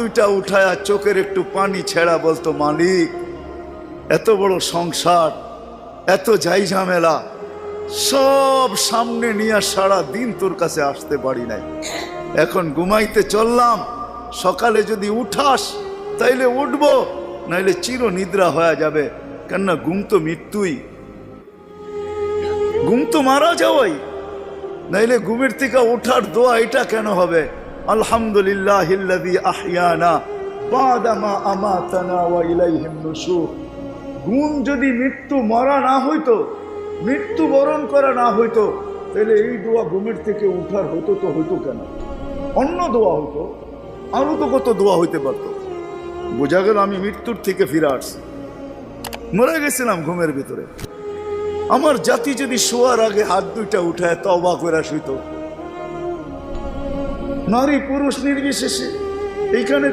দুইটা উঠায়া চোখের একটু পানি ছেড়া বলতো, মালিক এত বড় সংসার, এত যাই ঝামেলা সব সামনে নিয়ে সারা দিন তোর কাছে আসতে পারি নাই, এখন ঘুমাইতে চললাম, সকালে যদি উঠাস তাইলে উঠবো, নাইলে চির নিদ্রা হয়ে যাবে। কেননা ঘুম তো মৃত্যুই, ঘুম তো মারা যাওয়াই, নাইলে ঘুমের থেকে ওঠার দোয়া এটা কেন হবে? আলহামদুলিল্লাহিল্লাযী আহইয়ানা বাদা মা আমাতানা ওয়া ইলাইহিন নুশুর। ঘুম যদি মৃত্যু মরা না হইতো, মৃত্যু বরণ করা না হইতো, তাহলে এই দোয়া ঘুমের থেকে উঠার হতো তো হইতো কেন? অন্য দোয়া হতো, আরো তো কত দোয়া হইতে পারত। বোঝা গেল আমি মৃত্যুর থেকে ফিরে আসছি, মরে গেছিলাম ঘুমের ভিতরে। আমার জাতি যদি শোয়ার আগে হাত দুইটা উঠায় তওবা করে শুইতো, নারী পুরুষ নির্বিশেষে, এইখানে